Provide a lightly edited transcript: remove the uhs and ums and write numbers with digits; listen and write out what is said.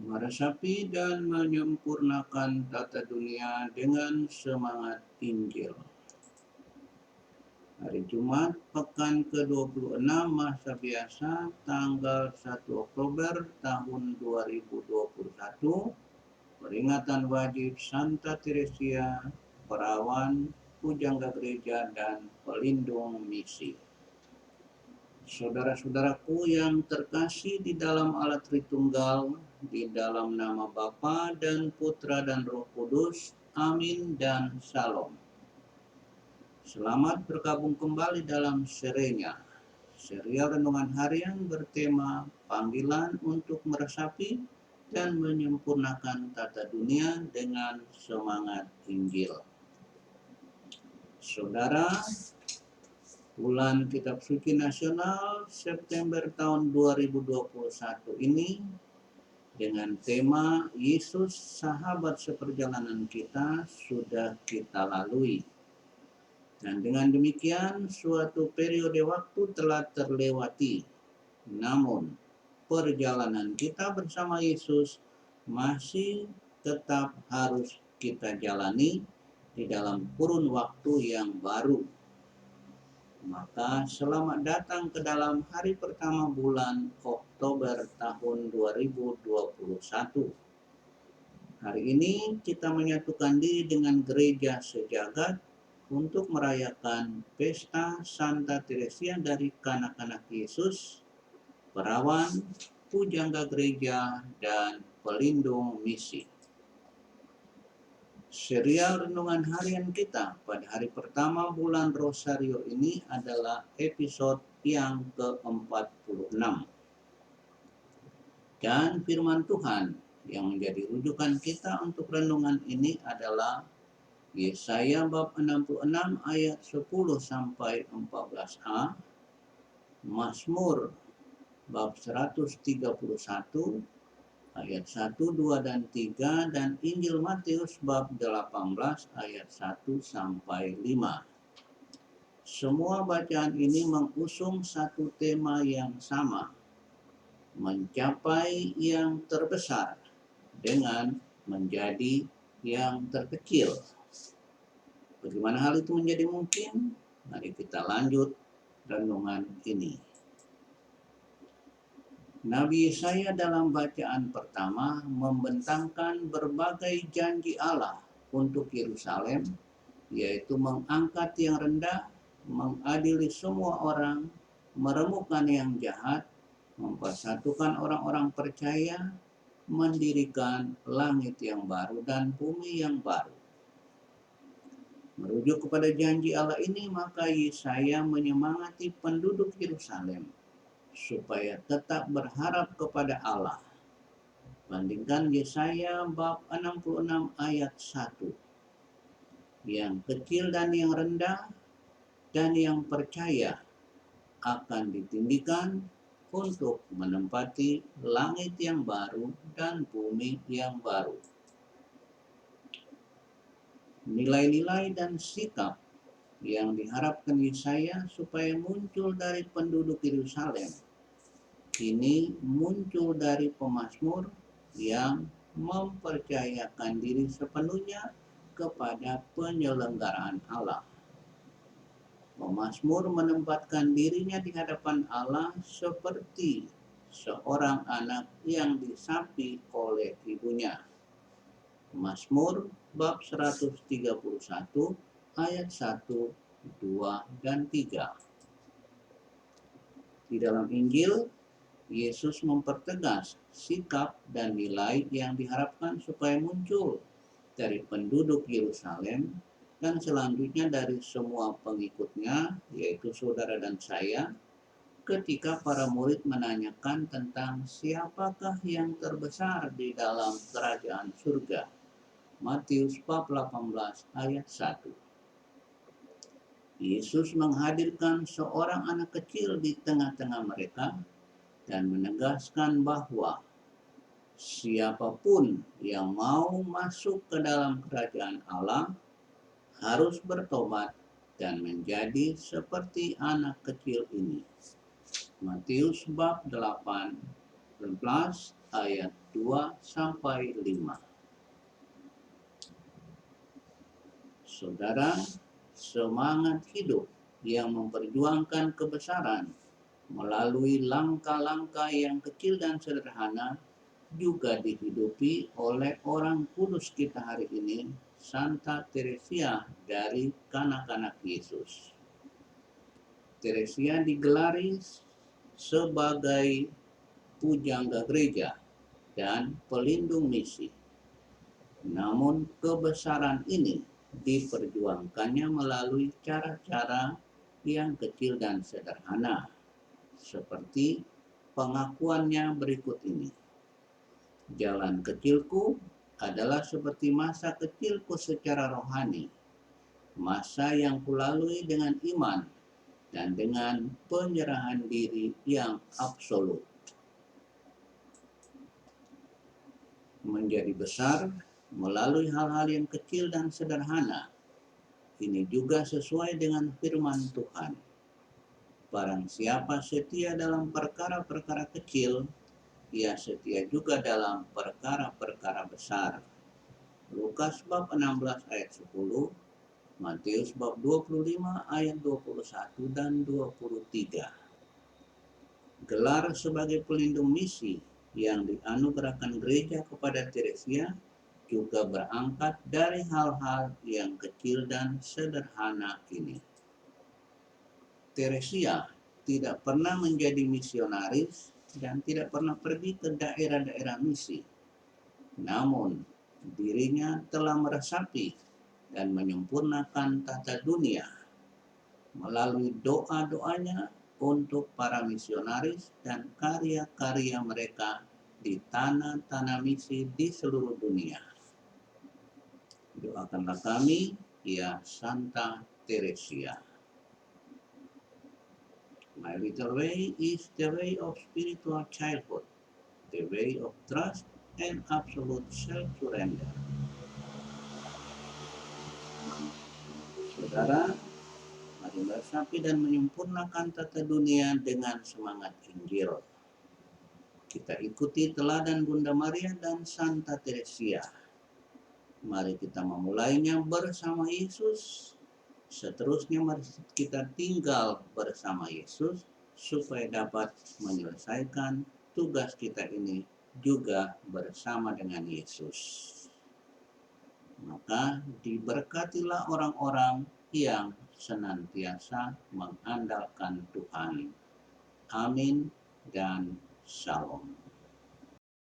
meresapi dan menyempurnakan tata dunia dengan semangat Injil. Hari Jumat, pekan ke-26 masa biasa, tanggal 1 Oktober tahun 2021, peringatan wajib Santa Teresia, perawan, pujangga gereja, dan pelindung misi. Saudara-saudaraku yang terkasih di dalam Allah Tritunggal, di dalam nama Bapa dan Putra dan Roh Kudus, amin dan shalom. Selamat bergabung kembali dalam serinya, serial renungan harian bertema panggilan untuk meresapi dan menyempurnakan tata dunia dengan semangat Injil. Saudara, bulan Kitab Suci Nasional September tahun 2021 ini dengan tema Yesus Sahabat Seperjalanan Kita sudah kita lalui. Dan dengan demikian suatu periode waktu telah terlewati. Namun perjalanan kita bersama Yesus masih tetap harus kita jalani di dalam kurun waktu yang baru. Maka selamat datang ke dalam hari pertama bulan Oktober tahun 2021. Hari ini kita menyatukan diri dengan gereja sejagat untuk merayakan pesta Santa Teresia dari Kanak-kanak Yesus, perawan, pujangga gereja, dan pelindung misi. Serial renungan harian kita pada hari pertama bulan Rosario ini adalah episode yang ke-46. Dan firman Tuhan yang menjadi rujukan kita untuk renungan ini adalah Yesaya bab 66 ayat 10 sampai 14a, Mazmur bab 131 ayat 1, 2, dan 3, dan Injil Matius bab 18 ayat 1 sampai 5. Semua bacaan ini mengusung satu tema yang sama, mencapai yang terbesar dengan menjadi yang terkecil. Bagaimana hal itu menjadi mungkin? Mari kita lanjut renungan ini. Nabi Yesaya dalam bacaan pertama membentangkan berbagai janji Allah untuk Yerusalem, yaitu mengangkat yang rendah, mengadili semua orang, meremukkan yang jahat, mempersatukan orang-orang percaya, mendirikan langit yang baru dan bumi yang baru. Merujuk kepada janji Allah ini, maka Yesaya menyemangati penduduk Yerusalem supaya tetap berharap kepada Allah. Bandingkan Yesaya bab 66 ayat 1. Yang kecil dan yang rendah dan yang percaya akan ditinggikan untuk menempati langit yang baru dan bumi yang baru. Nilai-nilai dan sikap yang diharapkan Yesaya supaya muncul dari penduduk Yerusalem kini muncul dari pemazmur yang mempercayakan diri sepenuhnya kepada penyelenggaraan Allah. Pemazmur menempatkan dirinya di hadapan Allah seperti seorang anak yang disapi oleh ibunya. Mazmur bab 131 ayat 1, 2, dan 3. Di dalam Injil, Yesus mempertegas sikap dan nilai yang diharapkan supaya muncul dari penduduk Yerusalem dan selanjutnya dari semua pengikutnya, yaitu saudara dan saya, ketika para murid menanyakan tentang siapakah yang terbesar di dalam kerajaan surga. Matius bab 18 ayat 1. Yesus menghadirkan seorang anak kecil di tengah-tengah mereka dan menegaskan bahwa siapapun yang mau masuk ke dalam kerajaan Allah harus bertobat dan menjadi seperti anak kecil ini. Matius bab 8 ayat 2 sampai 5. Saudara, semangat hidup yang memperjuangkan kebesaran melalui langkah-langkah yang kecil dan sederhana juga dihidupi oleh orang kudus kita hari ini, Santa Teresia dari Kanak-kanak Yesus. Teresia digelari sebagai pujangga gereja dan pelindung misi. Namun kebesaran ini diperjuangkannya melalui cara-cara yang kecil dan sederhana, seperti pengakuannya berikut ini. Jalan kecilku adalah seperti masa kecilku secara rohani, masa yang kulalui dengan iman dan dengan penyerahan diri yang absolut. Menjadi besar melalui hal-hal yang kecil dan sederhana. Ini juga sesuai dengan firman Tuhan. Barang siapa setia dalam perkara-perkara kecil, ia setia juga dalam perkara-perkara besar. Lukas bab 16 ayat 10, Matius bab 25 ayat 21 dan 23. Gelar sebagai pelindung misi yang dianugerahkan gereja kepada Teresia juga berangkat dari hal-hal yang kecil dan sederhana ini. Teresia tidak pernah menjadi misionaris dan tidak pernah pergi ke daerah-daerah misi. Namun, dirinya telah meresapi dan menyempurnakan tata dunia melalui doa-doanya untuk para misionaris dan karya-karya mereka di tanah-tanah misi di seluruh dunia. Doakanlah kami, ya Santa Teresia. My little way is the way of spiritual childhood, the way of trust and absolute self-surrender. Saudara, mari meresapi dan menyempurnakan tata dunia dengan semangat Injil. Kita ikuti teladan Bunda Maria dan Santa Teresia. Mari kita memulainya bersama Yesus. Seterusnya mari kita tinggal bersama Yesus supaya dapat menyelesaikan tugas kita ini juga bersama dengan Yesus. Maka diberkatilah orang-orang yang senantiasa mengandalkan Tuhan. Amin dan Shalom.